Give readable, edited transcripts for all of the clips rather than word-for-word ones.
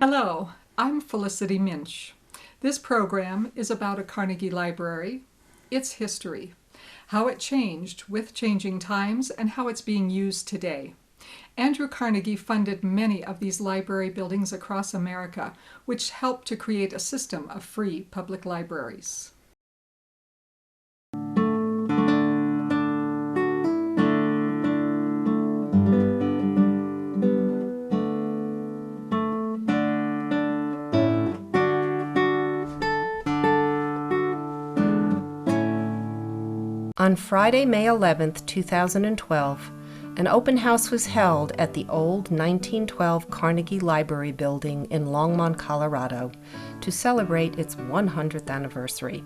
Hello, I'm Felicity Minch. This program is about a Carnegie Library, its history, how it changed with changing times, and how it's being used today. Andrew Carnegie funded many of these library buildings across America, which helped to create a system of free public libraries. On Friday, May 11, 2012, an open house was held at the old 1912 Carnegie Library building in Longmont, Colorado, to celebrate its 100th anniversary.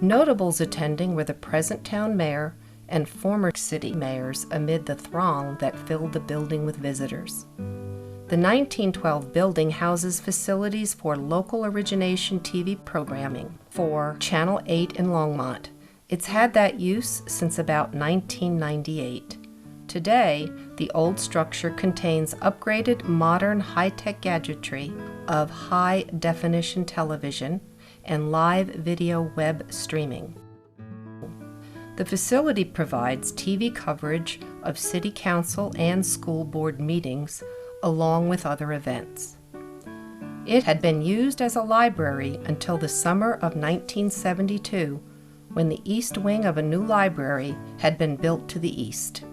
Notables attending were the present town mayor and former city mayors amid the throng that filled the building with visitors. The 1912 building houses facilities for local origination TV programming for Channel 8 in Longmont. It's had that use since about 1998. Today, the old structure contains upgraded modern high-tech gadgetry of high-definition television and live video web streaming. The facility provides TV coverage of city council and school board meetings, along with other events. It had been used as a library until the summer of 1972, when the east wing of a new library had been built to the east.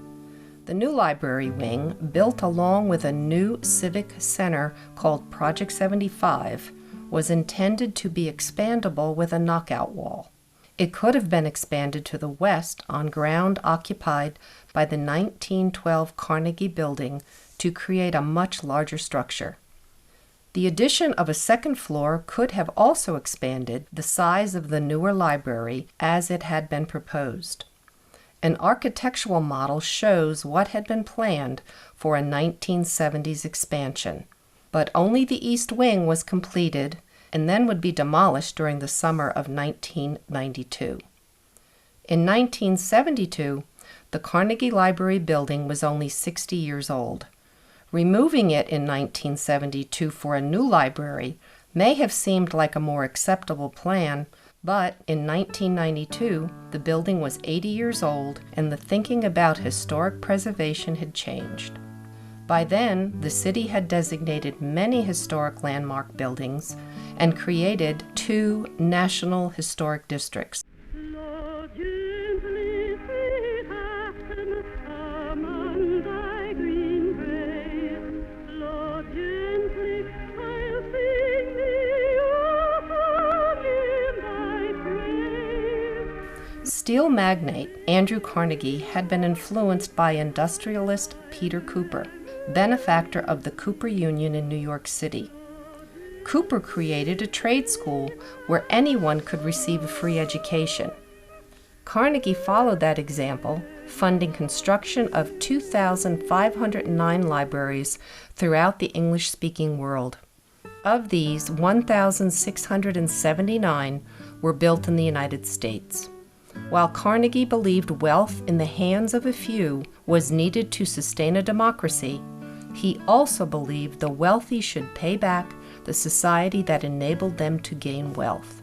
The new library wing, built along with a new civic center called Project 75, was intended to be expandable with a knockout wall. It could have been expanded to the west on ground occupied by the 1912 Carnegie building to create a much larger structure. The addition of a second floor could have also expanded the size of the newer library as it had been proposed. An architectural model shows what had been planned for a 1970s expansion, but only the east wing was completed and then would be demolished during the summer of 1992. In 1972, the Carnegie Library building was only 60 years old. Removing it in 1972 for a new library may have seemed like a more acceptable plan, but in 1992, the building was 80 years old and the thinking about historic preservation had changed. By then, the city had designated many historic landmark buildings and created 2 National Historic Districts. Steel magnate Andrew Carnegie had been influenced by industrialist Peter Cooper, benefactor of the Cooper Union in New York City. Cooper created a trade school where anyone could receive a free education. Carnegie followed that example, funding construction of 2,509 libraries throughout the English-speaking world. Of these, 1,679 were built in the United States. While Carnegie believed wealth in the hands of a few was needed to sustain a democracy, he also believed the wealthy should pay back the society that enabled them to gain wealth.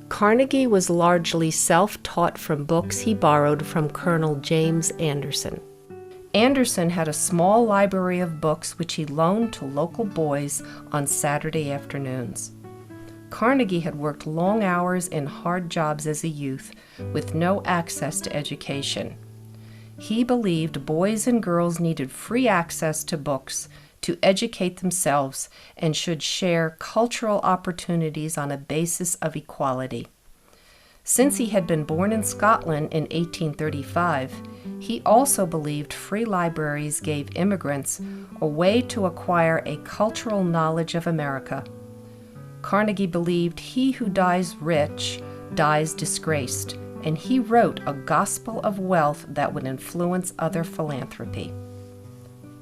Carnegie was largely self-taught from books he borrowed from Colonel James Anderson. Anderson had a small library of books which he loaned to local boys on Saturday afternoons. Carnegie had worked long hours in hard jobs as a youth with no access to education. He believed boys and girls needed free access to books to educate themselves and should share cultural opportunities on a basis of equality. Since he had been born in Scotland in 1835, he also believed free libraries gave immigrants a way to acquire a cultural knowledge of America. Carnegie believed he who dies rich dies disgraced, and he wrote a gospel of wealth that would influence other philanthropy.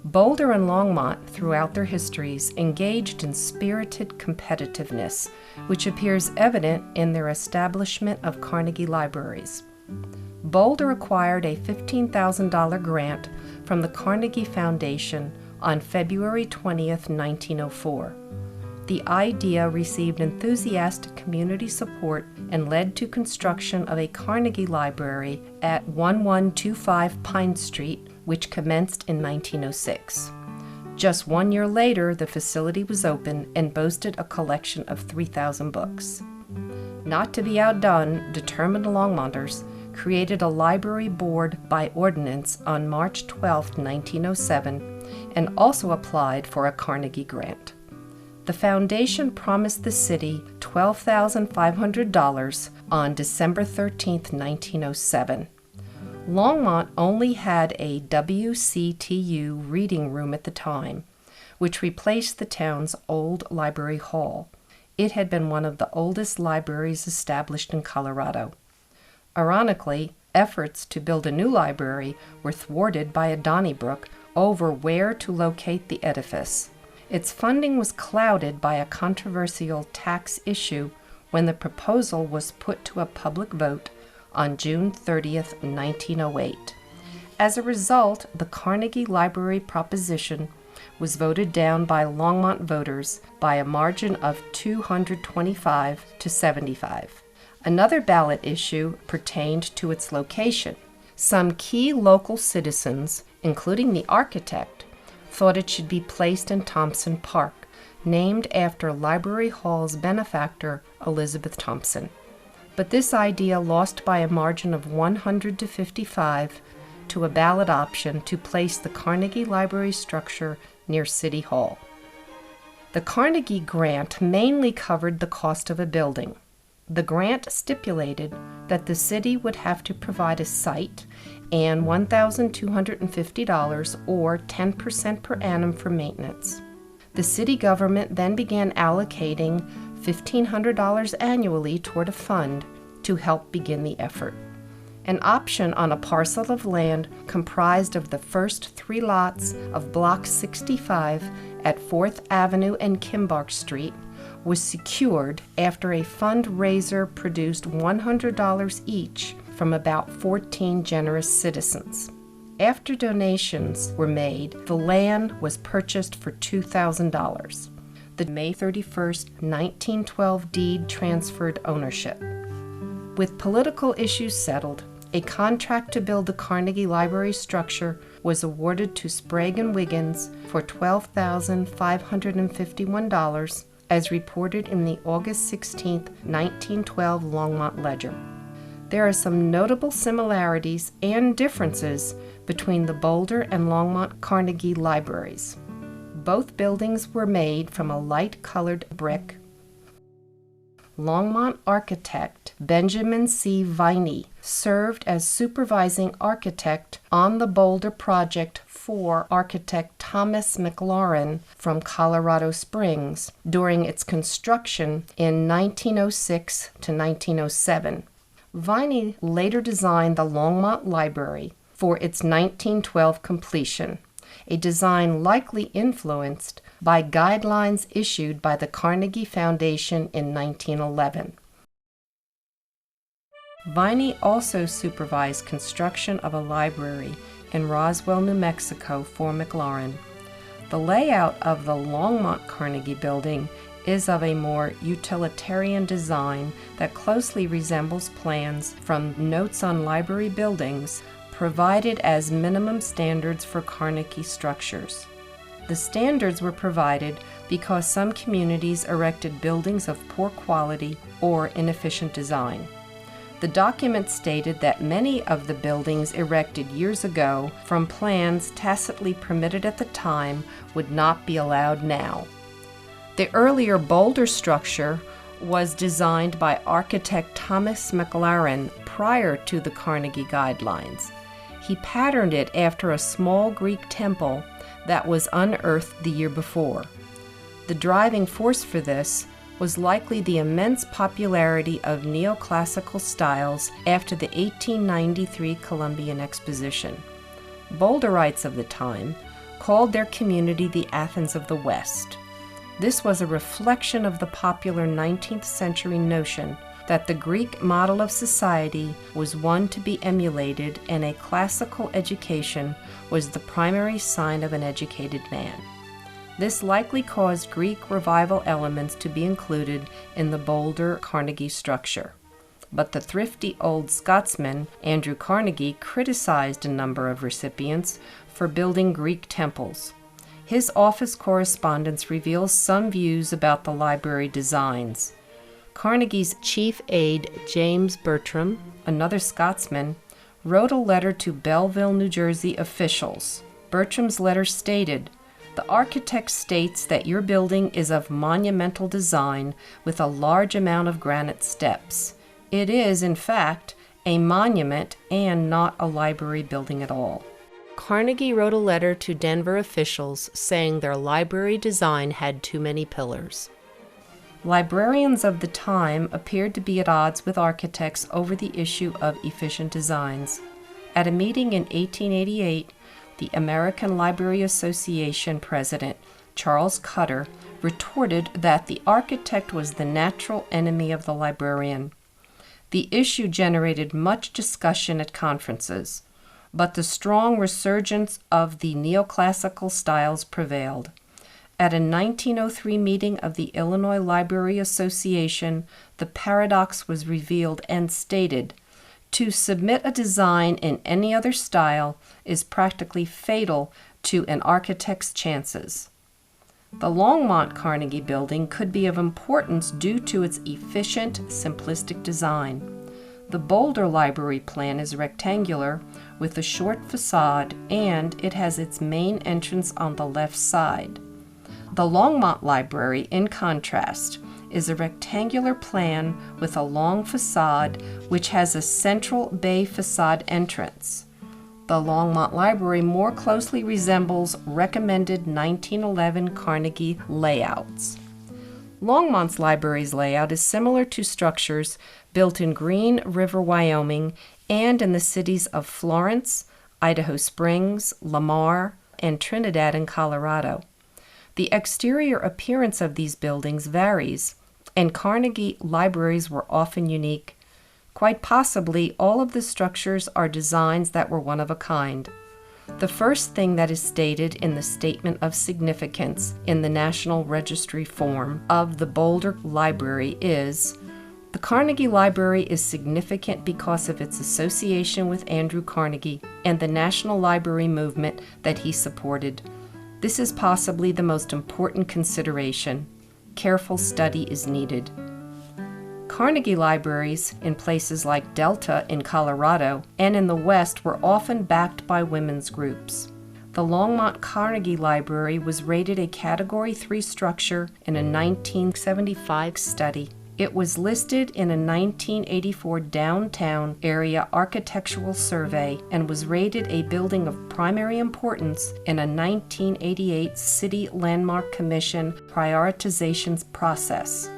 Boulder and Longmont, throughout their histories, engaged in spirited competitiveness, which appears evident in their establishment of Carnegie libraries. Boulder acquired a $15,000 grant from the Carnegie Foundation on February 20, 1904. The idea received enthusiastic community support and led to construction of a Carnegie Library at 1125 Pine Street, which commenced in 1906. Just 1 year later, the facility was open and boasted a collection of 3,000 books. Not to be outdone, determined Longmonters created a library board by ordinance on March 12, 1907, and also applied for a Carnegie Grant. The foundation promised the city $12,500 on December 13, 1907. Longmont only had a WCTU reading room at the time, which replaced the town's old library hall. It had been one of the oldest libraries established in Colorado. Ironically, efforts to build a new library were thwarted by a Donnybrook over where to locate the edifice. Its funding was clouded by a controversial tax issue when the proposal was put to a public vote on June 30, 1908. As a result, the Carnegie Library proposition was voted down by Longmont voters by a margin of 225 to 75. Another ballot issue pertained to its location. Some key local citizens, including the architect, thought it should be placed in Thompson Park, named after Library Hall's benefactor, Elizabeth Thompson. But this idea lost by a margin of 100 to 55 to a ballot option to place the Carnegie Library structure near City Hall. The Carnegie Grant mainly covered the cost of a building. The grant stipulated that the city would have to provide a site and $1,250 or 10% per annum for maintenance. The city government then began allocating $1,500 annually toward a fund to help begin the effort. An option on a parcel of land comprised of the first 3 lots of Block 65 at 4th Avenue and Kimbark Street was secured after a fundraiser produced $100 each from about 14 generous citizens. After donations were made, the land was purchased for $2,000. The May 31, 1912 deed transferred ownership. With political issues settled, a contract to build the Carnegie Library structure was awarded to Sprague and Wiggins for $12,551, as reported in the August 16, 1912 Longmont Ledger. There are some notable similarities and differences between the Boulder and Longmont Carnegie libraries. Both buildings were made from a light-colored brick. Longmont architect Benjamin C. Viney served as supervising architect on the Boulder project for architect Thomas McLaurin from Colorado Springs during its construction in 1906 to 1907. Viney later designed the Longmont Library for its 1912 completion, a design likely influenced by guidelines issued by the Carnegie Foundation in 1911. Viney also supervised construction of a library in Roswell, New Mexico for McLaurin. The layout of the Longmont Carnegie building is of a more utilitarian design that closely resembles plans from Notes on Library Buildings provided as minimum standards for Carnegie structures. The standards were provided because some communities erected buildings of poor quality or inefficient design. The document stated that many of the buildings erected years ago from plans tacitly permitted at the time would not be allowed now. The earlier Boulder structure was designed by architect Thomas McLaurin prior to the Carnegie guidelines. He patterned it after a small Greek temple that was unearthed the year before. The driving force for this was likely the immense popularity of neoclassical styles after the 1893 Columbian Exposition. Boulderites of the time called their community the Athens of the West. This was a reflection of the popular 19th century notion that the Greek model of society was one to be emulated and a classical education was the primary sign of an educated man. This likely caused Greek revival elements to be included in the bolder Carnegie structure. But the thrifty old Scotsman, Andrew Carnegie, criticized a number of recipients for building Greek temples. His office correspondence reveals some views about the library designs. Carnegie's chief aide, James Bertram, another Scotsman, wrote a letter to Belleville, New Jersey officials. Bertram's letter stated, "The architect states that your building is of monumental design with a large amount of granite steps. It is, in fact, a monument and not a library building at all." Carnegie wrote a letter to Denver officials saying their library design had too many pillars. Librarians of the time appeared to be at odds with architects over the issue of efficient designs. At a meeting in 1888, the American Library Association president, Charles Cutter, retorted that the architect was the natural enemy of the librarian. The issue generated much discussion at conferences, but the strong resurgence of the neoclassical styles prevailed. At a 1903 meeting of the Illinois Library Association, the paradox was revealed and stated, "To submit a design in any other style is practically fatal to an architect's chances." The Longmont Carnegie building could be of importance due to its efficient, simplistic design. The Boulder Library plan is rectangular with a short facade, and it has its main entrance on the left side. The Longmont Library, in contrast, is a rectangular plan with a long facade which has a central bay facade entrance. The Longmont Library more closely resembles recommended 1911 Carnegie layouts. Longmont's library's layout is similar to structures built in Green River, Wyoming, and in the cities of Florence, Idaho Springs, Lamar, and Trinidad in Colorado. The exterior appearance of these buildings varies, and Carnegie libraries were often unique. Quite possibly, all of the structures are designs that were one of a kind. The first thing that is stated in the Statement of Significance in the National Registry form of the Boulder Library is, "The Carnegie Library is significant because of its association with Andrew Carnegie and the National Library movement that he supported. This is possibly the most important consideration. Careful study is needed." Carnegie libraries in places like Delta in Colorado and in the West were often backed by women's groups. The Longmont Carnegie Library was rated a Category 3 structure in a 1975 study. It was listed in a 1984 downtown area architectural survey and was rated a building of primary importance in a 1988 City Landmark Commission prioritization process.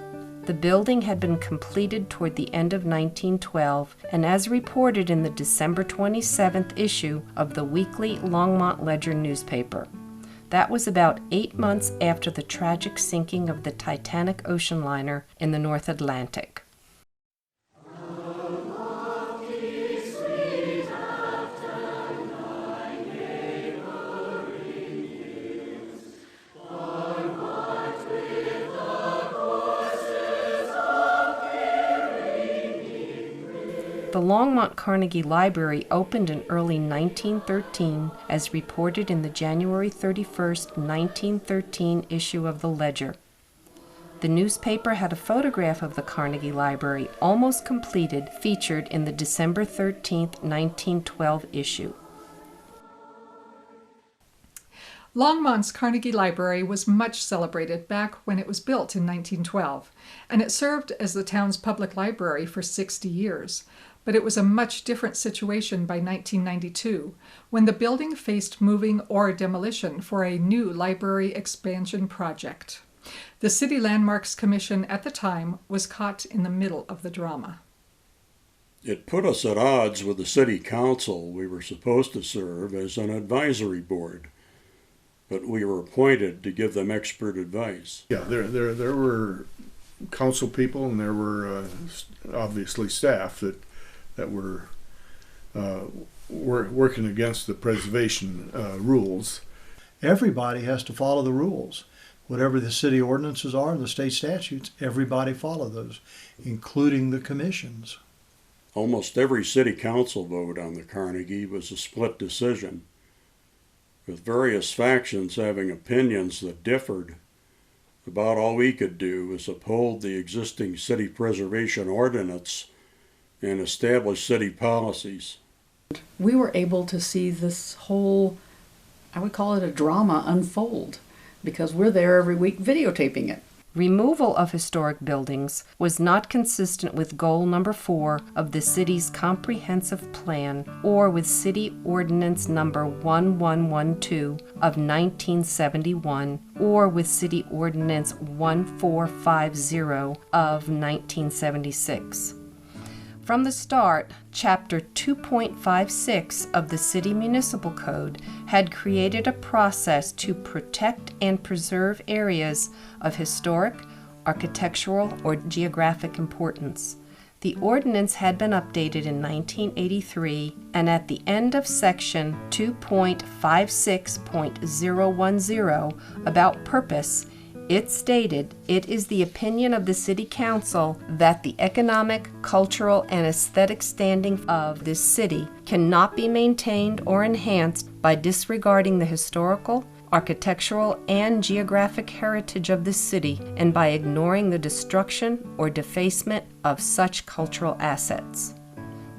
The building had been completed toward the end of 1912, and as reported in the December 27th issue of the weekly Longmont Ledger newspaper. That was about 8 months after the tragic sinking of the Titanic ocean liner in the North Atlantic. The Longmont Carnegie Library opened in early 1913, as reported in the January 31, 1913 issue of the Ledger. The newspaper had a photograph of the Carnegie Library, almost completed, featured in the December 13, 1912 issue. Longmont's Carnegie Library was much celebrated back when it was built in 1912, and it served as the town's public library for 60 years. But it was a much different situation by 1992, when the building faced moving or demolition for a new library expansion project. The City Landmarks Commission at the time was caught in the middle of the drama. It put us at odds with the city council we were supposed to serve as an advisory board, but we were appointed to give them expert advice. Yeah, there were council people, and there were obviously staff that were working against the preservation rules. Everybody has to follow the rules. whatever the city ordinances are, the state statutes, everybody follow those, including the commissions. Almost every city council vote on the Carnegie was a split decision, with various factions having opinions that differed. About all we could do was uphold the existing city preservation ordinance and establish city policies. We were able to see this whole, I would call it a drama, unfold, because we're there every week videotaping it. Removal of historic buildings was not consistent with goal number 4 of the city's comprehensive plan or with City Ordinance number 1112 of 1971 or with City Ordinance 1450 of 1976. From the start, Chapter 2.56 of the City Municipal Code had created a process to protect and preserve areas of historic, architectural, or geographic importance. The ordinance had been updated in 1983, and at the end of Section 2.56.010 about purpose, it stated, "It is the opinion of the City Council that the economic, cultural, and aesthetic standing of this city cannot be maintained or enhanced by disregarding the historical, architectural, and geographic heritage of the city and by ignoring the destruction or defacement of such cultural assets."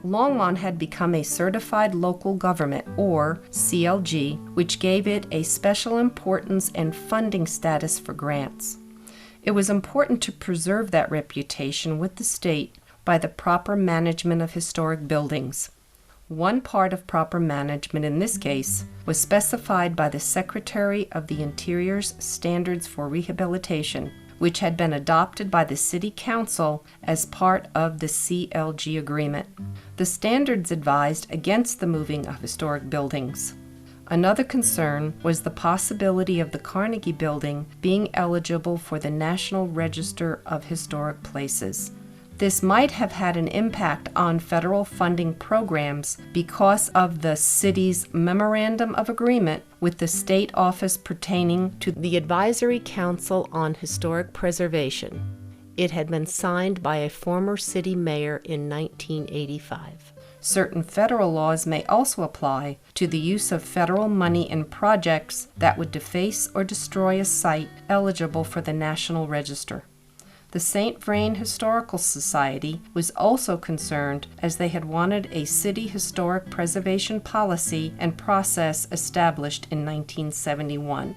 Longmont had become a certified local government, or CLG, which gave it a special importance and funding status for grants. It was important to preserve that reputation with the state by the proper management of historic buildings. One part of proper management in this case was specified by the Secretary of the Interior's Standards for Rehabilitation, which had been adopted by the City Council as part of the CLG agreement. The standards advised against the moving of historic buildings. Another concern was the possibility of the Carnegie Building being eligible for the National Register of Historic Places. This might have had an impact on federal funding programs because of the city's memorandum of agreement with the state office pertaining to the Advisory Council on Historic Preservation. It had been signed by a former city mayor in 1985. Certain federal laws may also apply to the use of federal money in projects that would deface or destroy a site eligible for the National Register. The St. Vrain Historical Society was also concerned as they had wanted a city historic preservation policy and process established in 1971.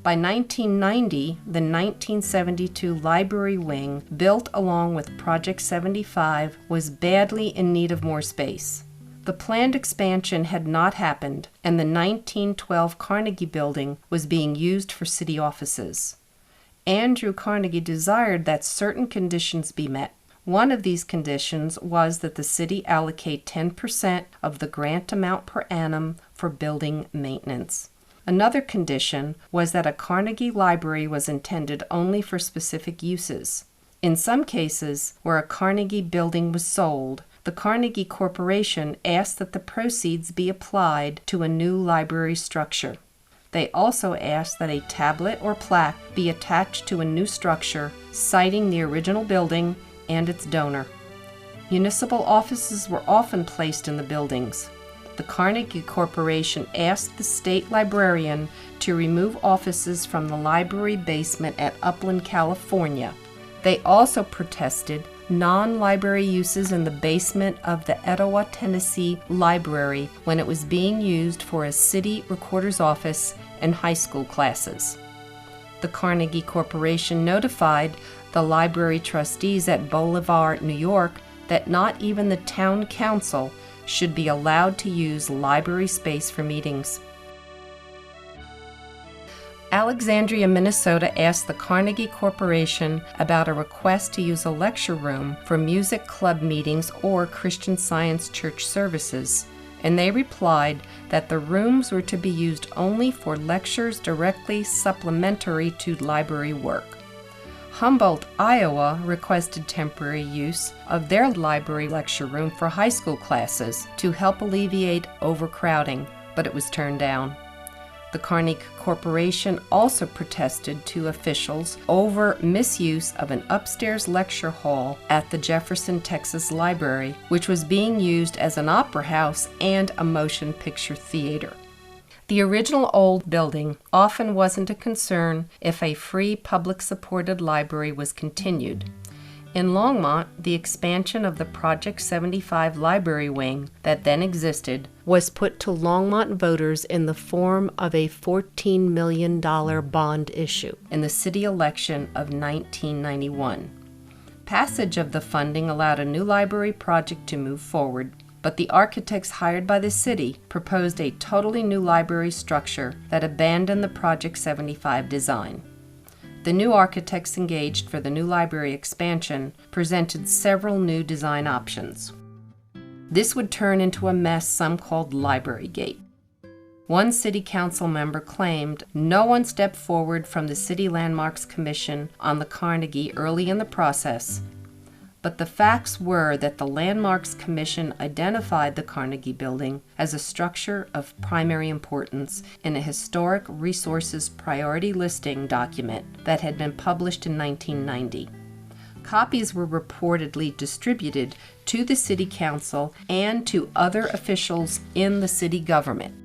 By 1990, the 1972 library wing, built along with Project 75, was badly in need of more space. The planned expansion had not happened, and the 1912 Carnegie Building was being used for city offices. Andrew Carnegie desired that certain conditions be met. One of these conditions was that the city allocate 10% of the grant amount per annum for building maintenance. Another condition was that a Carnegie library was intended only for specific uses. In some cases, where a Carnegie building was sold, the Carnegie Corporation asked that the proceeds be applied to a new library structure. They also asked that a tablet or plaque be attached to a new structure citing the original building and its donor. Municipal offices were often placed in the buildings. The Carnegie Corporation asked the state librarian to remove offices from the library basement at Upland, California. They also protested non-library uses in the basement of the Etowah, Tennessee Library when it was being used for a city recorder's office and high school classes. The Carnegie Corporation notified the library trustees at Bolivar, New York, that not even the town council should be allowed to use library space for meetings. Alexandria, Minnesota asked the Carnegie Corporation about a request to use a lecture room for music club meetings or Christian Science church services, and they replied that the rooms were to be used only for lectures directly supplementary to library work. Humboldt, Iowa requested temporary use of their library lecture room for high school classes to help alleviate overcrowding, but it was turned down. The Carnegie Corporation also protested to officials over misuse of an upstairs lecture hall at the Jefferson, Texas Library, which was being used as an opera house and a motion picture theater. The original old building often wasn't a concern if a free public-supported library was continued. In Longmont, the expansion of the Project 75 library wing that then existed was put to Longmont voters in the form of a $14 million bond issue in the city election of 1991. Passage of the funding allowed a new library project to move forward, but the architects hired by the city proposed a totally new library structure that abandoned the Project 75 design. The new architects engaged for the new library expansion presented several new design options. This would turn into a mess some called Library Gate. One city council member claimed no one stepped forward from the City Landmarks Commission on the Carnegie early in the process, but the facts were that the Landmarks Commission identified the Carnegie Building as a structure of primary importance in a historic resources priority listing document that had been published in 1990. Copies were reportedly distributed to the City Council and to other officials in the city government.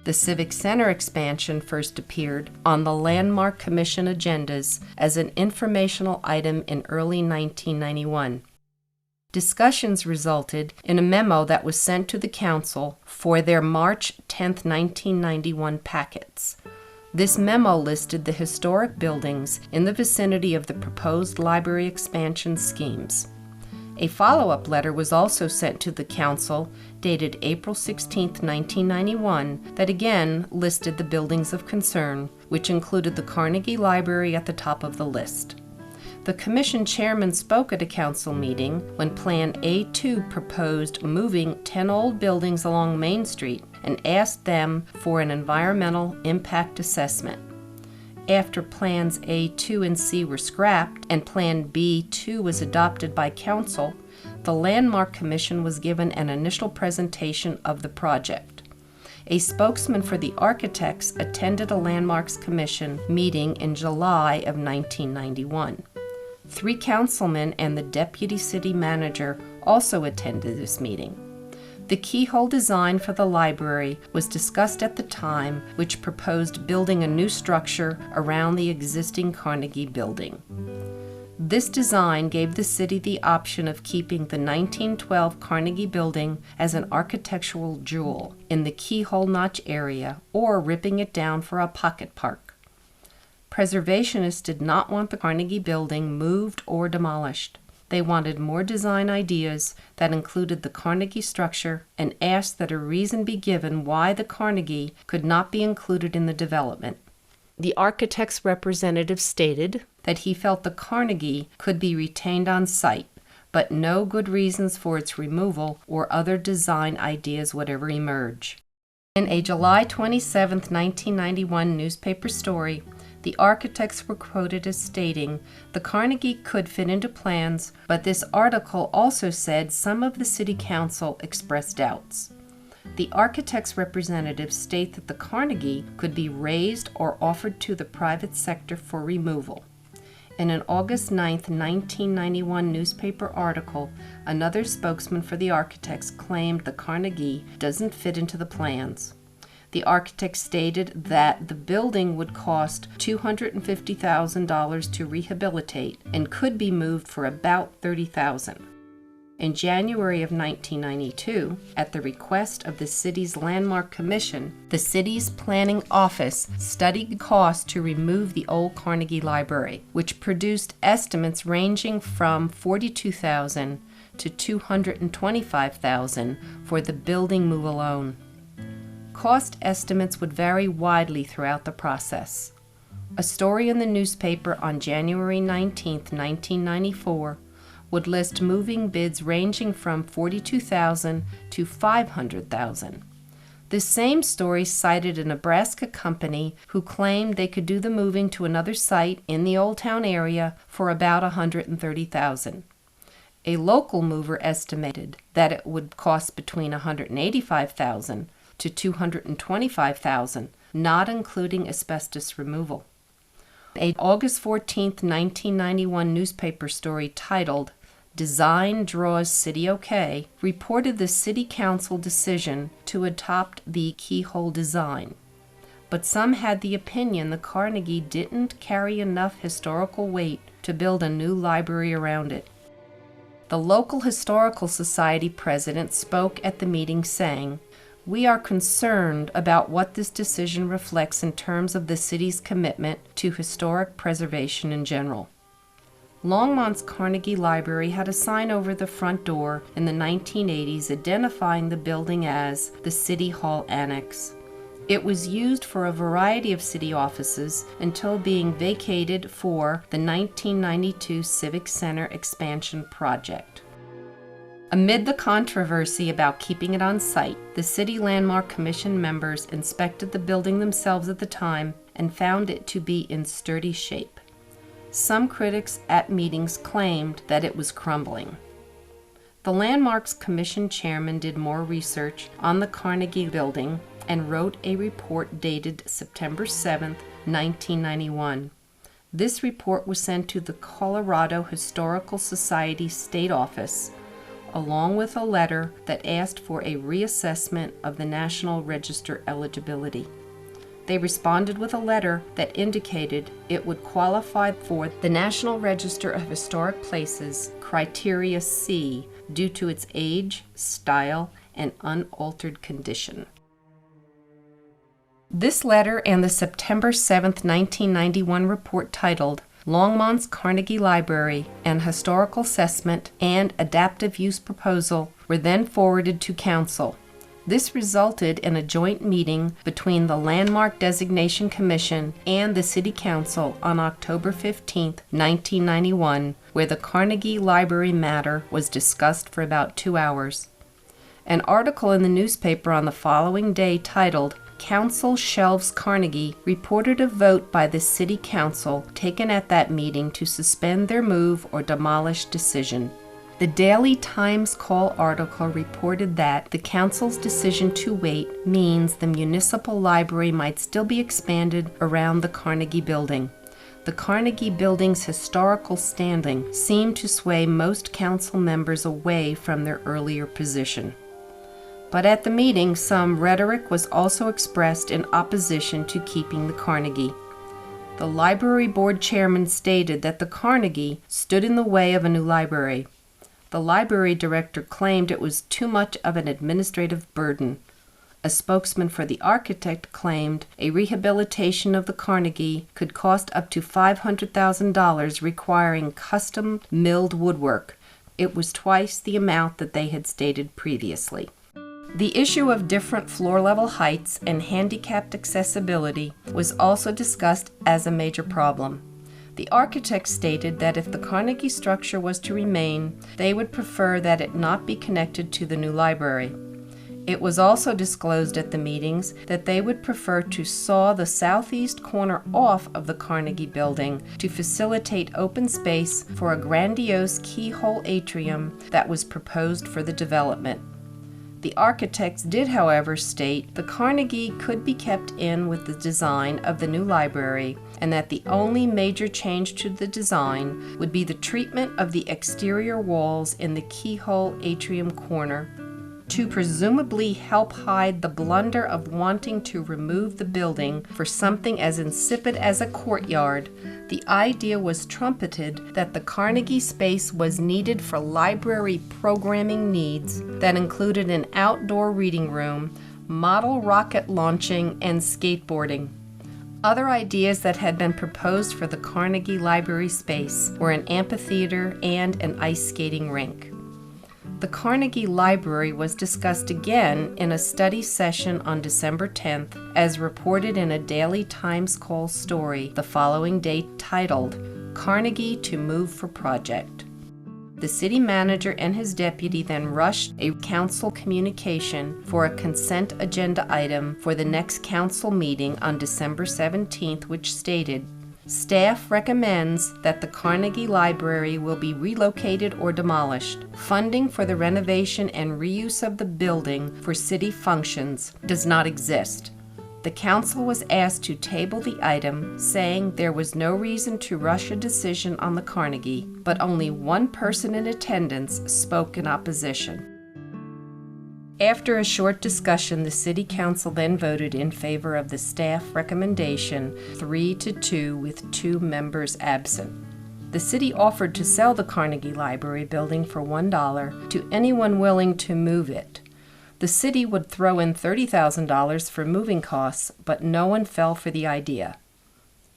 The Civic Center expansion first appeared on the Landmark Commission agendas as an informational item in early 1991. Discussions resulted in a memo that was sent to the council for their March 10, 1991 packets. This memo listed the historic buildings in the vicinity of the proposed library expansion schemes. A follow-up letter was also sent to the council, dated April 16, 1991, that again listed the buildings of concern, which included the Carnegie Library at the top of the list. The commission chairman spoke at a council meeting when Plan A2 proposed moving 10 old buildings along Main Street and asked them for an environmental impact assessment. After Plans A2 and C were scrapped and Plan B2 was adopted by Council, the Landmark Commission was given an initial presentation of the project. A spokesman for the architects attended a Landmarks Commission meeting in July of 1991. 3 councilmen and the deputy city manager also attended this meeting. The keyhole design for the library was discussed at the time, which proposed building a new structure around the existing Carnegie building. This design gave the city the option of keeping the 1912 Carnegie building as an architectural jewel in the keyhole notch area or ripping it down for a pocket park. Preservationists did not want the Carnegie building moved or demolished. They wanted more design ideas that included the Carnegie structure and asked that a reason be given why the Carnegie could not be included in the development. The architect's representative stated that he felt the Carnegie could be retained on site, but no good reasons for its removal or other design ideas would ever emerge. In a July 27, 1991 newspaper story, the architects were quoted as stating, "The Carnegie could fit into plans, but this article also said some of the city council expressed doubts." The architects' representatives state that the Carnegie could be raised or offered to the private sector for removal. In an August 9, 1991 newspaper article, another spokesman for the architects claimed the Carnegie doesn't fit into the plans. The architect stated that the building would cost $250,000 to rehabilitate and could be moved for about $30,000. In January of 1992, at the request of the city's Landmark Commission, the city's planning office studied costs to remove the old Carnegie Library, which produced estimates ranging from $42,000 to $225,000 for the building move alone. Cost estimates would vary widely throughout the process. A story in the newspaper on January 19, 1994, would list moving bids ranging from $42,000 to $500,000. This same story cited a Nebraska company who claimed they could do the moving to another site in the Old Town area for about $130,000. A local mover estimated that it would cost between $185,000 to $225,000, not including asbestos removal. A August 14, 1991 newspaper story titled "Design Draws City OK" reported the City Council decision to adopt the keyhole design. But some had the opinion the Carnegie didn't carry enough historical weight to build a new library around it. The local historical society president spoke at the meeting saying, "We are concerned about what this decision reflects in terms of the city's commitment to historic preservation in general." Longmont's Carnegie Library had a sign over the front door in the 1980s identifying the building as the City Hall Annex. It was used for a variety of city offices until being vacated for the 1992 Civic Center expansion project. Amid the controversy about keeping it on site, the City Landmark Commission members inspected the building themselves at the time and found it to be in sturdy shape. Some critics at meetings claimed that it was crumbling. The Landmarks Commission chairman did more research on the Carnegie building and wrote a report dated September 7, 1991. This report was sent to the Colorado Historical Society State Office, along with a letter that asked for a reassessment of the National Register eligibility. They responded with a letter that indicated it would qualify for the National Register of Historic Places Criteria C due to its age, style, and unaltered condition. This letter and the September 7, 1991 report titled Longmont's Carnegie Library, an Historical Assessment and Adaptive Use Proposal were then forwarded to Council. This resulted in a joint meeting between the Landmark Designation Commission and the City Council on October 15, 1991, where the Carnegie Library matter was discussed for about 2 hours. An article in the newspaper on the following day titled Council Shelves Carnegie reported a vote by the City Council taken at that meeting to suspend their move or demolish decision. The Daily Times Call article reported that the Council's decision to wait means the municipal library might still be expanded around the Carnegie building. The Carnegie building's historical standing seemed to sway most council members away from their earlier position. But at the meeting, some rhetoric was also expressed in opposition to keeping the Carnegie. The library board chairman stated that the Carnegie stood in the way of a new library. The library director claimed it was too much of an administrative burden. A spokesman for the architect claimed a rehabilitation of the Carnegie could cost up to $500,000, requiring custom milled woodwork. It was twice the amount that they had stated previously. The issue of different floor-level heights and handicapped accessibility was also discussed as a major problem. The architect stated that if the Carnegie structure was to remain, they would prefer that it not be connected to the new library. It was also disclosed at the meetings that they would prefer to saw the southeast corner off of the Carnegie building to facilitate open space for a grandiose keyhole atrium that was proposed for the development. The architects did, however, state the Carnegie could be kept in with the design of the new library and that the only major change to the design would be the treatment of the exterior walls in the keyhole atrium corner to presumably help hide the blunder of wanting to remove the building for something as insipid as a courtyard. The idea was trumpeted that the Carnegie space was needed for library programming needs that included an outdoor reading room, model rocket launching, and skateboarding. Other ideas that had been proposed for the Carnegie Library space were an amphitheater and an ice skating rink. The Carnegie Library was discussed again in a study session on December 10th, as reported in a Daily Times Call story the following day titled, Carnegie to Move for Project. The city manager and his deputy then rushed a council communication for a consent agenda item for the next council meeting on December 17th, which stated, Staff recommends that the Carnegie Library will be relocated or demolished. Funding for the renovation and reuse of the building for city functions does not exist. The council was asked to table the item, saying there was no reason to rush a decision on the Carnegie, but only one person in attendance spoke in opposition. After a short discussion, the City Council then voted in favor of the staff recommendation 3-2 with 2 members absent. The city offered to sell the Carnegie Library building for $1 to anyone willing to move it. The city would throw in $30,000 for moving costs, but no one fell for the idea.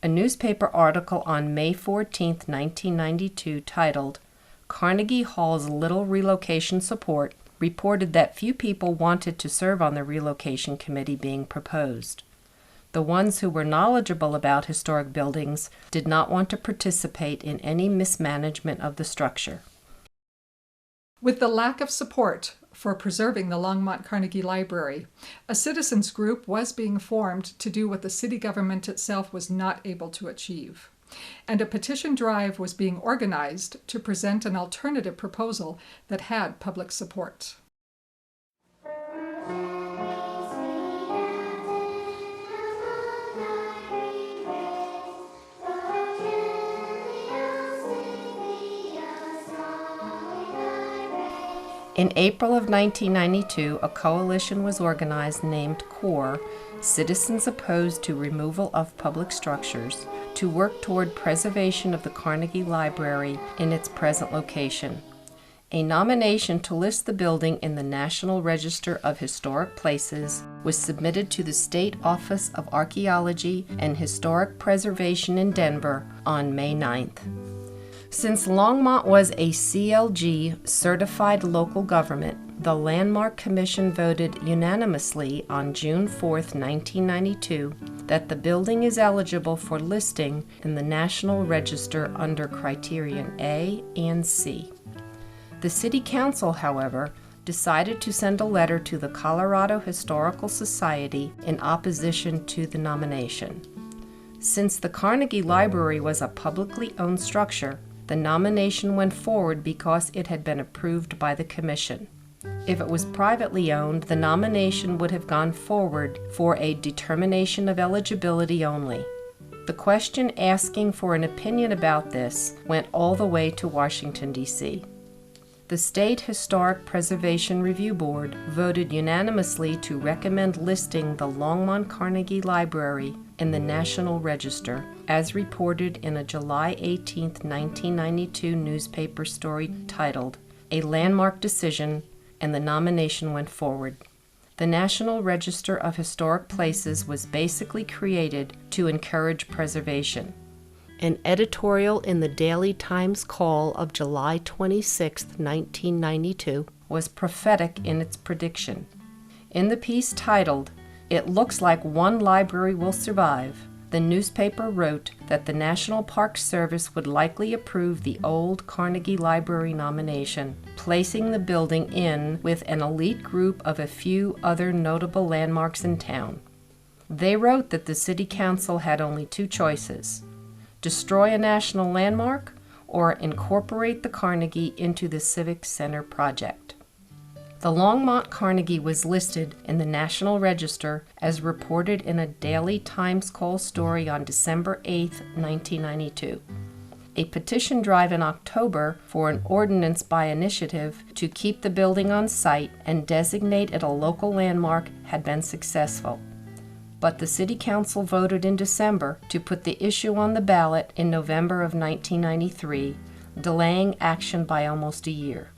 A newspaper article on May 14, 1992, titled "Carnegie Hall's Little Relocation Support," reported that few people wanted to serve on the relocation committee being proposed. The ones who were knowledgeable about historic buildings did not want to participate in any mismanagement of the structure. With the lack of support for preserving the Longmont Carnegie Library, a citizens group was being formed to do what the city government itself was not able to achieve. And a petition drive was being organized to present an alternative proposal that had public support. In April of 1992, a coalition was organized named CORE, Citizens Opposed to Removal of Public Structures, to work toward preservation of the Carnegie Library in its present location. A nomination to list the building in the National Register of Historic Places was submitted to the State Office of Archaeology and Historic Preservation in Denver on May 9th. Since Longmont was a CLG certified local government, the Landmark Commission voted unanimously on June 4, 1992, that the building is eligible for listing in the National Register under Criterion A and C. The City Council, however, decided to send a letter to the Colorado Historical Society in opposition to the nomination. Since the Carnegie Library was a publicly owned structure, the nomination went forward because it had been approved by the Commission. If it was privately owned, the nomination would have gone forward for a determination of eligibility only. The question asking for an opinion about this went all the way to Washington, D.C. The State Historic Preservation Review Board voted unanimously to recommend listing the Longmont Carnegie Library in the National Register, as reported in a July 18, 1992 newspaper story titled "A Landmark Decision," and the nomination went forward. The National Register of Historic Places was basically created to encourage preservation. An editorial in the Daily Times Call of July 26, 1992, was prophetic in its prediction. In the piece titled, "It Looks Like One Library Will Survive," the newspaper wrote that the National Park Service would likely approve the old Carnegie Library nomination, placing the building in with an elite group of a few other notable landmarks in town. They wrote that the City Council had only 2 choices: destroy a national landmark or incorporate the Carnegie into the Civic Center project. The Longmont Carnegie was listed in the National Register as reported in a Daily Times Call story on December 8, 1992. A petition drive in October for an ordinance by initiative to keep the building on site and designate it a local landmark had been successful. But the City Council voted in December to put the issue on the ballot in November of 1993, delaying action by almost a year.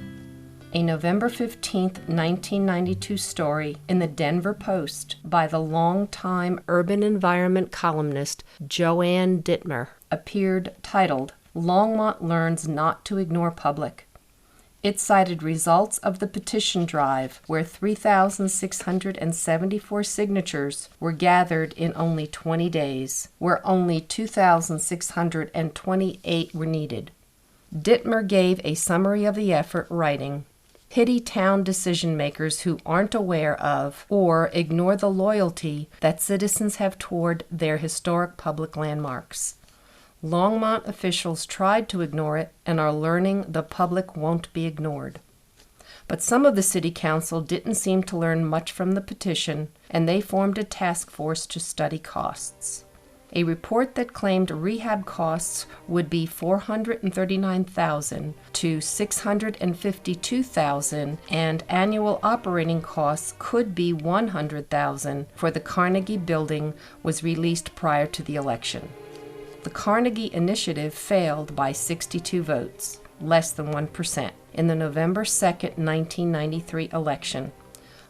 A November 15, 1992 story in the Denver Post by the longtime urban environment columnist Joanne Dittmer appeared titled, "Longmont Learns Not to Ignore Public." It cited results of the petition drive where 3,674 signatures were gathered in only 20 days, where only 2,628 were needed. Dittmer gave a summary of the effort, writing, "Pity town decision-makers who aren't aware of or ignore the loyalty that citizens have toward their historic public landmarks. Longmont officials tried to ignore it and are learning the public won't be ignored. But some of the city council didn't seem to learn much from the petition, and they formed a task force to study costs. A report that claimed rehab costs would be $439,000 to $652,000 and annual operating costs could be $100,000 for the Carnegie building was released prior to the election. The Carnegie initiative failed by 62 votes, less than 1%, in the November 2, 1993 election,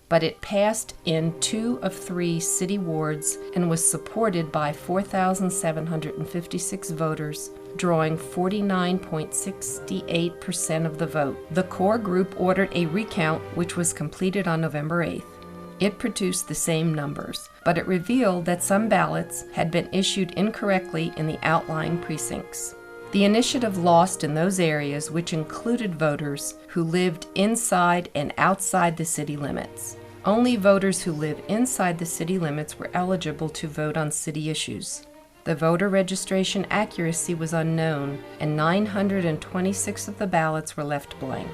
but it passed in 2 of 3 city wards and was supported by 4,756 voters, drawing 49.68% of the vote. The core group ordered a recount, which was completed on November 8th. It produced the same numbers, but it revealed that some ballots had been issued incorrectly in the outlying precincts. The initiative lost in those areas which included voters who lived inside and outside the city limits. Only voters who live inside the city limits were eligible to vote on city issues. The voter registration accuracy was unknown, and 926 of the ballots were left blank.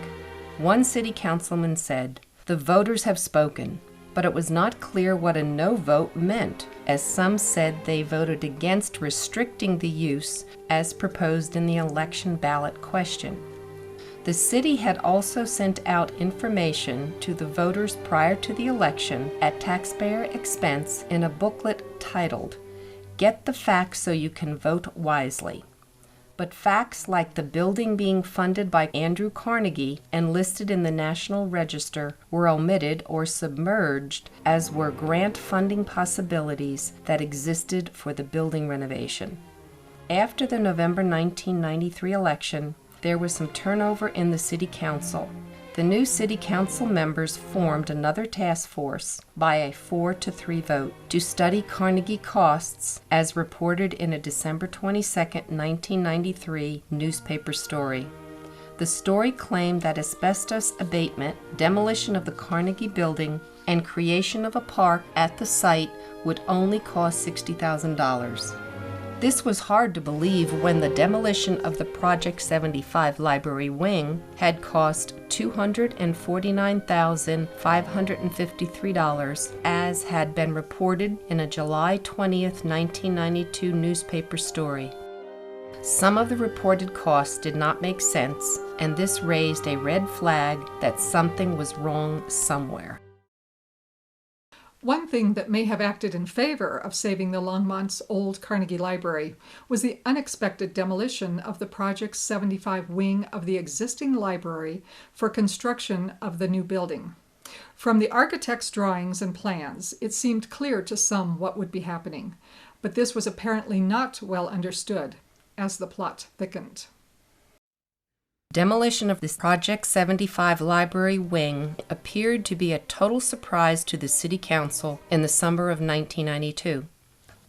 One city councilman said, "The voters have spoken," but it was not clear what a no vote meant, as some said they voted against restricting the use as proposed in the election ballot question. The city had also sent out information to the voters prior to the election at taxpayer expense in a booklet titled, "Get the Facts So You Can Vote Wisely." But facts like the building being funded by Andrew Carnegie and listed in the National Register were omitted or submerged, as were grant funding possibilities that existed for the building renovation. After the November 1993 election, there was some turnover in the city council. The new city council members formed another task force by a 4-3 vote to study Carnegie costs as reported in a December 22, 1993 newspaper story. The story claimed that asbestos abatement, demolition of the Carnegie building, and creation of a park at the site would only cost $60,000. This was hard to believe when the demolition of the Project 75 library wing had cost $249,553, as had been reported in a July 20, 1992 newspaper story. Some of the reported costs did not make sense, and this raised a red flag that something was wrong somewhere. One thing that may have acted in favor of saving the Longmont's old Carnegie Library was the unexpected demolition of the Project 75 wing of the existing library for construction of the new building. From the architect's drawings and plans, it seemed clear to some what would be happening, but this was apparently not well understood as the plot thickened. Demolition of this Project 75 library wing appeared to be a total surprise to the City Council in the summer of 1992.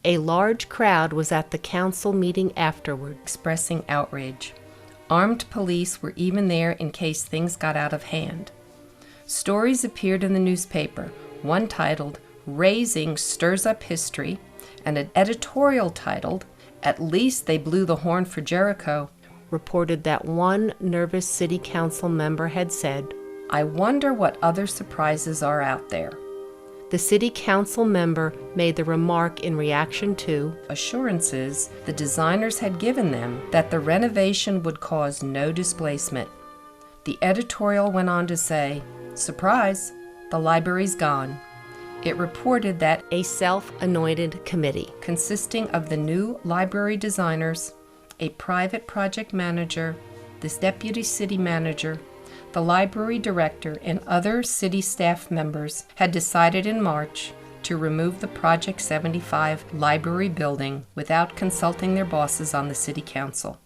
A large crowd was at the council meeting afterward, expressing outrage. Armed police were even there in case things got out of hand. Stories appeared in the newspaper, one titled, "Raising Stirs Up History," and an editorial titled, "At Least They Blew the Horn for Jericho," reported that one nervous city council member had said, "I wonder what other surprises are out there." The city council member made the remark in reaction to assurances the designers had given them that the renovation would cause no displacement. The editorial went on to say, "Surprise, the library's gone." It reported that a self-anointed committee consisting of the new library designers, a private project manager, the deputy city manager, the library director, and other city staff members had decided in March to remove the Project 75 library building without consulting their bosses on the city council.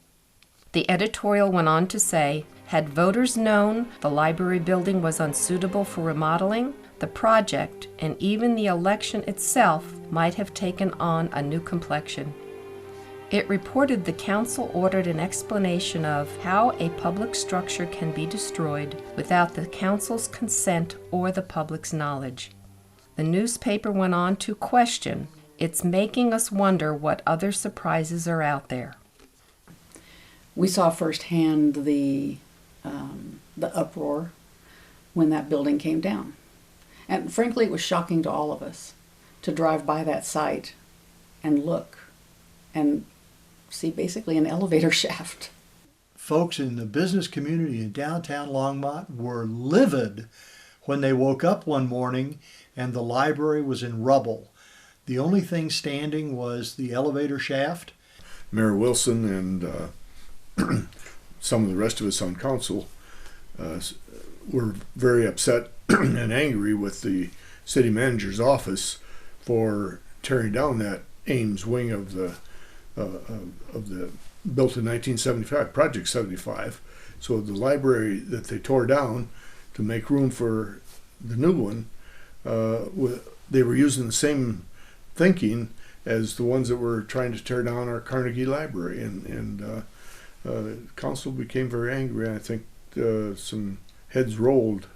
The editorial went on to say, had voters known the library building was unsuitable for remodeling, the project and even the election itself might have taken on a new complexion. It reported the council ordered an explanation of how a public structure can be destroyed without the council's consent or the public's knowledge. The newspaper went on to question, "It's making us wonder what other surprises are out there." We saw firsthand the uproar when that building came down. And frankly, it was shocking to all of us to drive by that site and look and see basically an elevator shaft. Folks in the business community in downtown Longmont were livid when they woke up one morning and the library was in rubble. The only thing standing was the elevator shaft. Mayor Wilson and some of the rest of us on council were very upset and angry with the city manager's office for tearing down that Ames wing of the built in 1975, Project 75. So the library that they tore down to make room for the new one, they were using the same thinking as the ones that were trying to tear down our Carnegie Library, and council became very angry. I think some heads rolled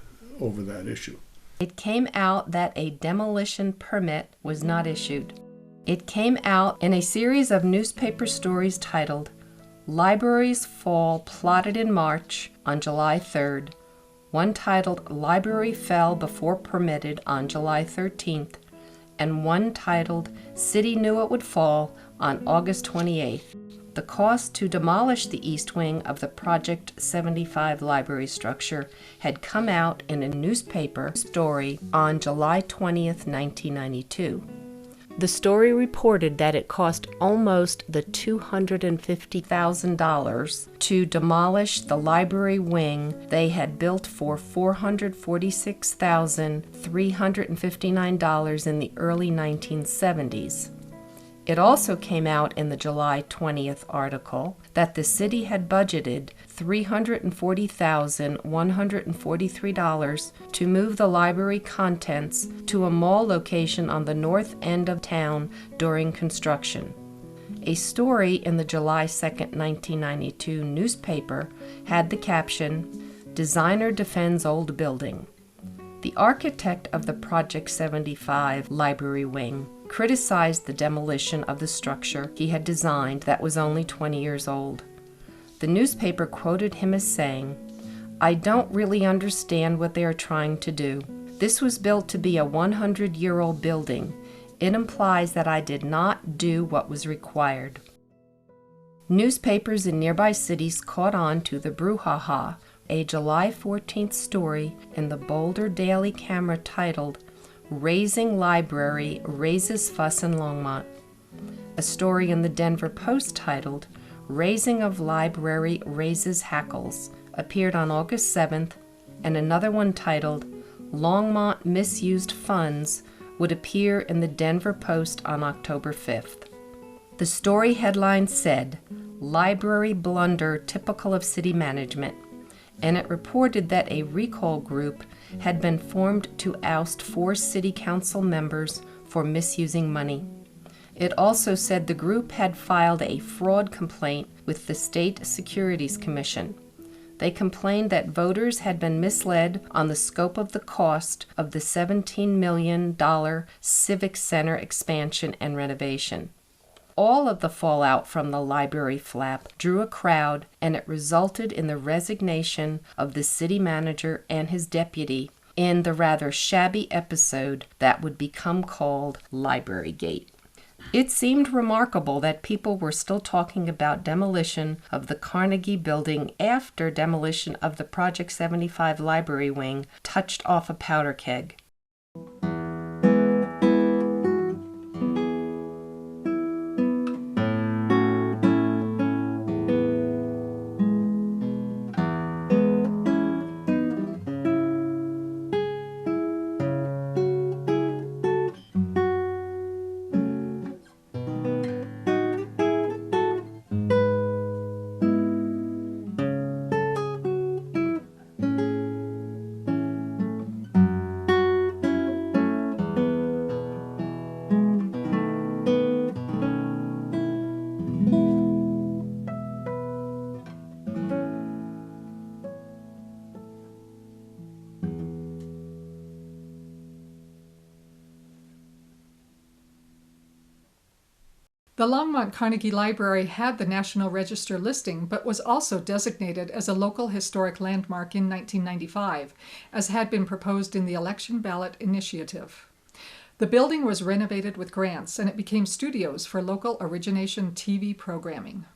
over that issue. It came out that a demolition permit was not issued. It came out in a series of newspaper stories titled Libraries Fall Plotted in March on July 3rd, one titled Library Fell Before Permitted on July 13th, and one titled City Knew It Would Fall on August 28th. The cost to demolish the east wing of the Project 75 library structure had come out in a newspaper story on July 20th, 1992. The story reported that it cost almost the $250,000 to demolish the library wing they had built for $446,359 in the early 1970s. It also came out in the July 20th article that the city had budgeted $340,143 to move the library contents to a mall location on the north end of town during construction. A story in the July 2nd, 1992 newspaper had the caption, "Designer Defends Old Building." The architect of the Project 75 library wing criticized the demolition of the structure he had designed that was only 20 years old. The newspaper quoted him as saying, "I don't really understand what they are trying to do. This was built to be a 100-year-old building. It implies that I did not do what was required." Newspapers in nearby cities caught on to the brouhaha. A July 14th story in the Boulder Daily Camera titled, "Raising Library Raises Fuss in Longmont." A story in the Denver Post titled, "Raising of Library Raises Hackles" appeared on August 7th, and another one titled, "Longmont Misused Funds" would appear in the Denver Post on October 5th. The story headline said, "Library Blunder Typical of City Management," and it reported that a recall group had been formed to oust 4 city council members for misusing money. It also said the group had filed a fraud complaint with the State Securities Commission. They complained that voters had been misled on the scope of the cost of the $17 million Civic Center expansion and renovation. All of the fallout from the library flap drew a crowd, and it resulted in the resignation of the city manager and his deputy in the rather shabby episode that would become called Library Gate. It seemed remarkable that people were still talking about demolition of the Carnegie building after demolition of the Project 75 library wing touched off a powder keg. The Longmont Carnegie Library had the National Register listing, but was also designated as a local historic landmark in 1995, as had been proposed in the election ballot initiative. The building was renovated with grants, and it became studios for local origination TV programming.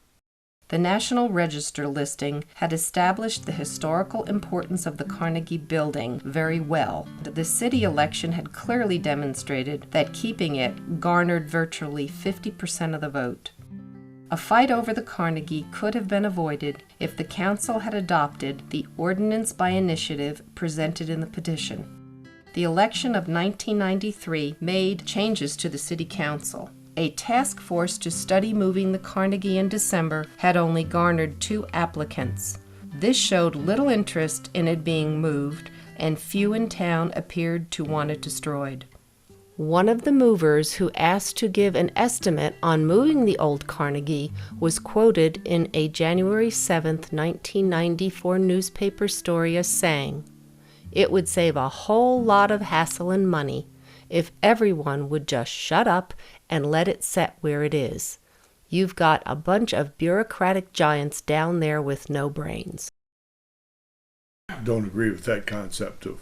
The National Register listing had established the historical importance of the Carnegie Building very well. The city election had clearly demonstrated that keeping it garnered virtually 50% of the vote. A fight over the Carnegie could have been avoided if the council had adopted the ordinance by initiative presented in the petition. The election of 1993 made changes to the city council. A task force to study moving the Carnegie in December had only garnered 2 applicants. This showed little interest in it being moved, and few in town appeared to want it destroyed. One of the movers who asked to give an estimate on moving the old Carnegie was quoted in a January 7, 1994 newspaper story as saying, "It would save a whole lot of hassle and money if everyone would just shut up and let it set where it is. You've got a bunch of bureaucratic giants down there with no brains." Don't agree with that concept of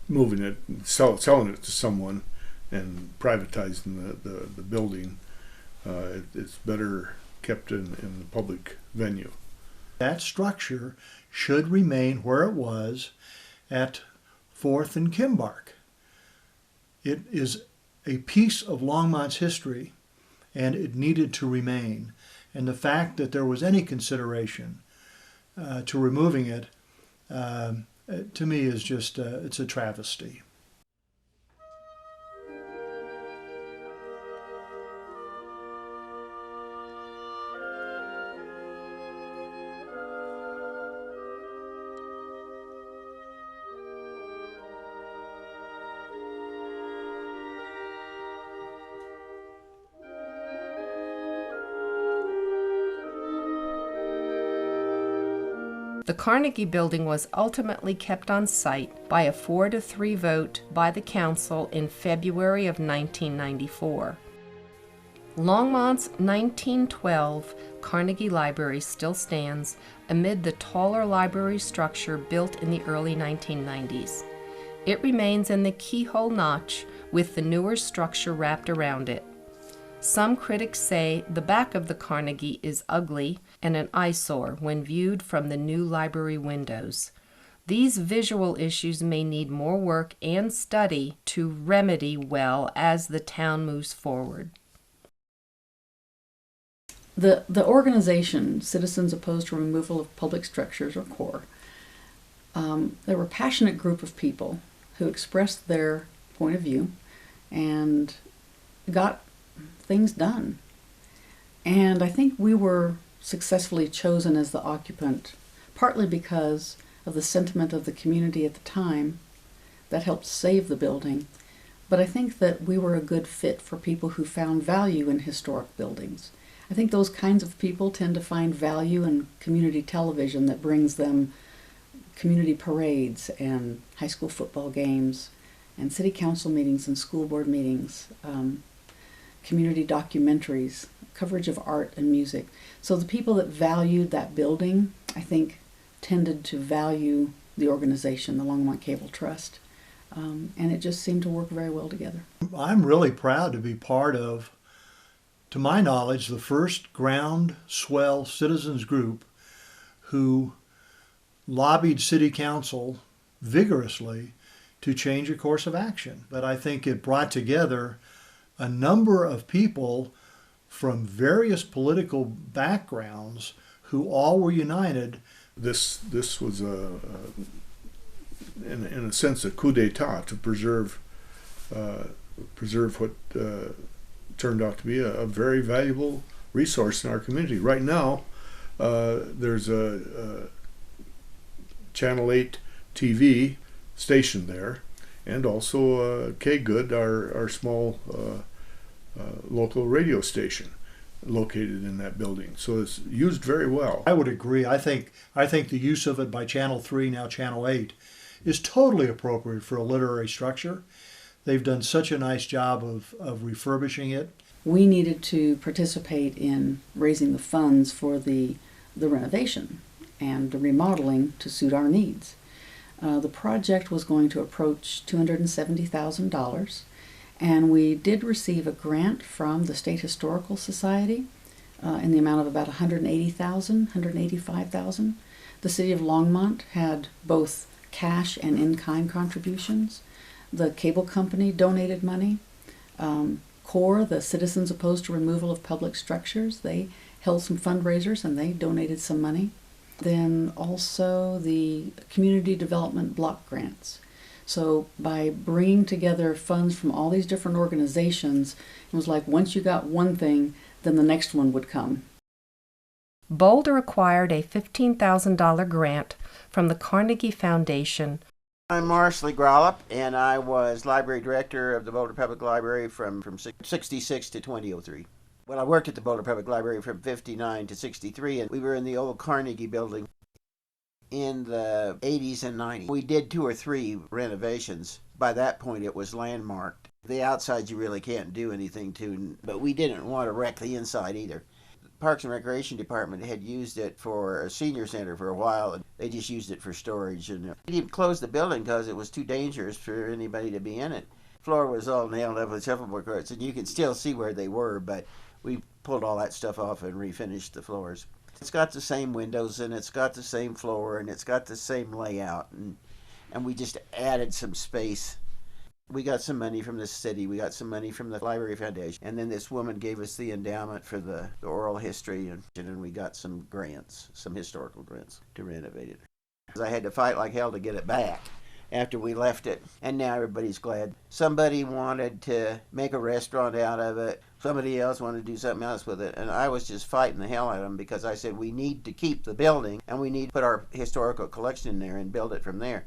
moving it, selling it to someone, and privatizing the building. It's better kept in the public venue. That structure should remain where it was at 4th and Kimbark. It is a piece of Longmont's history, and it needed to remain. And the fact that there was any consideration to removing it, to me, is just it's a travesty. The Carnegie Building was ultimately kept on site by a 4-3 vote by the council in February of 1994. Longmont's 1912 Carnegie Library still stands amid the taller library structure built in the early 1990s. It remains in the keyhole notch with the newer structure wrapped around it. Some critics say the back of the Carnegie is ugly and an eyesore when viewed from the new library windows. These visual issues may need more work and study to remedy well as the town moves forward. The organization, Citizens Opposed to Removal of Public Structures, or CORE, they were a passionate group of people who expressed their point of view and got things done. And I think we were successfully chosen as the occupant, partly because of the sentiment of the community at the time that helped save the building. But I think that we were a good fit for people who found value in historic buildings. I think those kinds of people tend to find value in community television that brings them community parades and high school football games and city council meetings and school board meetings, community documentaries, coverage of art and music. So the people that valued that building, I think, tended to value the organization, the Longmont Cable Trust, and it just seemed to work very well together. I'm really proud to be part of, to my knowledge, the first groundswell citizens group who lobbied City Council vigorously to change a course of action. But I think it brought together a number of people from various political backgrounds who all were united. This was in a sense a coup d'état to preserve what turned out to be a very valuable resource in our community. Right now, there's a Channel 8 TV station there, and also K-Good, our small local radio station located in that building. So it's used very well. I would agree. I think the use of it by Channel 3, now Channel 8, is totally appropriate for a literary structure. They've done such a nice job of refurbishing it. We needed to participate in raising the funds for the renovation and the remodeling to suit our needs. The project was going to approach $270,000, and we did receive a grant from the State Historical Society in the amount of about $180,000, $185,000. The City of Longmont had both cash and in-kind contributions. The cable company donated money. CORE, the Citizens Opposed to Removal of Public Structures, they held some fundraisers and they donated some money. Then also the community development block grants. So by bringing together funds from all these different organizations, it was like once you got one thing, then the next one would come. Boulder acquired a $15,000 grant from the Carnegie Foundation. I'm Marsley Grollup, and I was library director of the Boulder Public Library from 66 to 2003. Well, I worked at the Boulder Public Library from 59 to 63, and we were in the old Carnegie building in the 80s and 90s. We did 2 or 3 renovations. By that point, it was landmarked. The outside you really can't do anything to, but we didn't want to wreck the inside either. Parks and Recreation Department had used it for a senior center for a while, and they just used it for storage. And they didn't close the building because it was too dangerous for anybody to be in it. The floor was all nailed up with shuffleboard carts, and you could still see where they were, but we pulled all that stuff off and refinished the floors. It's got the same windows, and it's got the same floor, and it's got the same layout, and we just added some space. We got some money from the city, we got some money from the Library Foundation, and then this woman gave us the endowment for the oral history, and we got some grants, some historical grants to renovate it. I had to fight like hell to get it back after we left it, and now everybody's glad. Somebody wanted to make a restaurant out of it, somebody else wanted to do something else with it, and I was just fighting the hell out of them because I said we need to keep the building, and we need to put our historical collection in there and build it from there.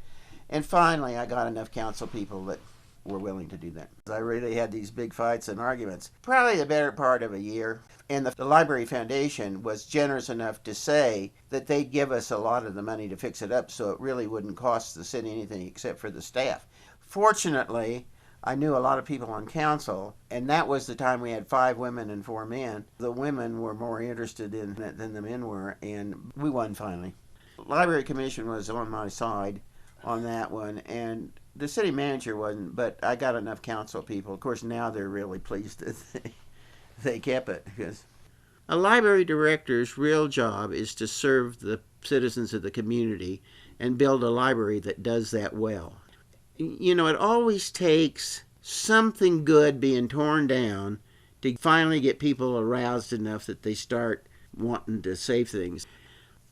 And finally I got enough council people that were willing to do that. I really had these big fights and arguments, probably the better part of a year. And the Library Foundation was generous enough to say that they'd give us a lot of the money to fix it up so it really wouldn't cost the city anything except for the staff. Fortunately, I knew a lot of people on council, and that was the time we had 5 women and 4 men. The women were more interested in it than the men were, and we won finally. The Library Commission was on my side on that one, and the city manager wasn't, but I got enough council people. Of course, now they're really pleased that they kept it. Because a library director's real job is to serve the citizens of the community and build a library that does that well. You know, it always takes something good being torn down to finally get people aroused enough that they start wanting to save things.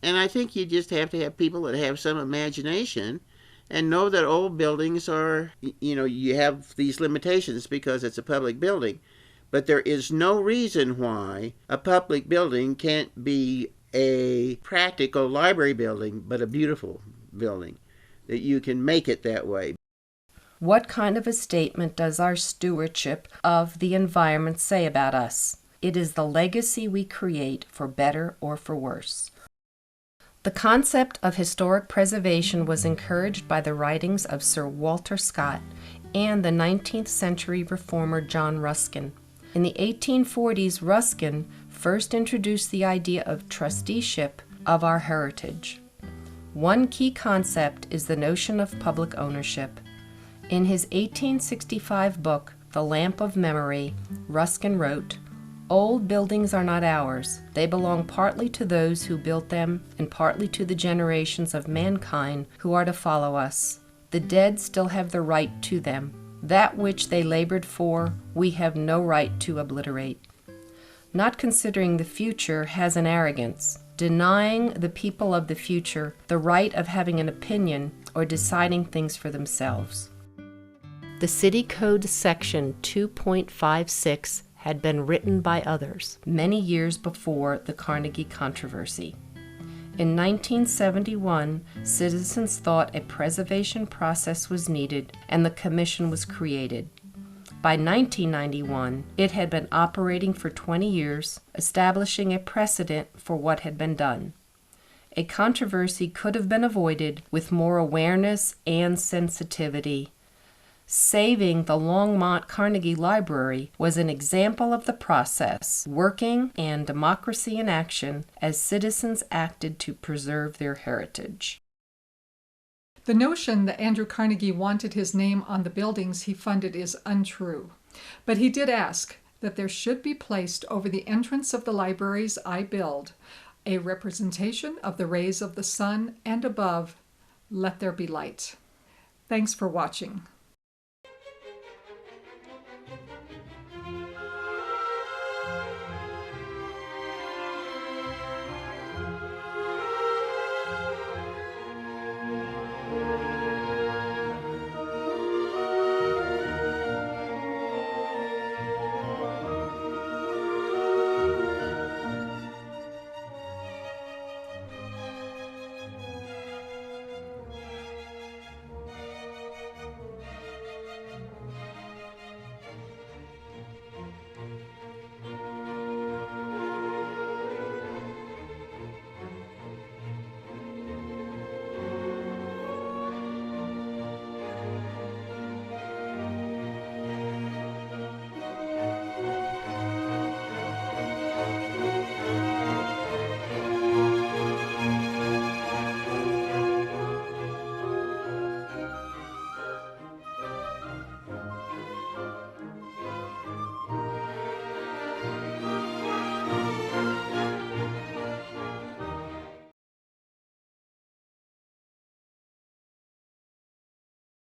And I think you just have to have people that have some imagination and know that old buildings are, you know, you have these limitations because it's a public building. But there is no reason why a public building can't be a practical library building, but a beautiful building, that you can make it that way. What kind of a statement does our stewardship of the environment say about us? It is the legacy we create for better or for worse. The concept of historic preservation was encouraged by the writings of Sir Walter Scott and the 19th century reformer John Ruskin. In the 1840s, Ruskin first introduced the idea of trusteeship of our heritage. One key concept is the notion of public ownership. In his 1865 book, The Lamp of Memory, Ruskin wrote, "Old buildings are not ours. They belong partly to those who built them and partly to the generations of mankind who are to follow us. The dead still have the right to them. That which they labored for, we have no right to obliterate." Not considering the future has an arrogance, denying the people of the future the right of having an opinion or deciding things for themselves. The City Code Section 2.56 had been written by others many years before the Carnegie controversy. In 1971, citizens thought a preservation process was needed and the commission was created. By 1991, it had been operating for 20 years, establishing a precedent for what had been done. A controversy could have been avoided with more awareness and sensitivity. Saving the Longmont Carnegie Library was an example of the process, working and democracy in action as citizens acted to preserve their heritage. The notion that Andrew Carnegie wanted his name on the buildings he funded is untrue, but he did ask that there should be placed over the entrance of the libraries I build a representation of the rays of the sun, and above, let there be light. Thanks for watching.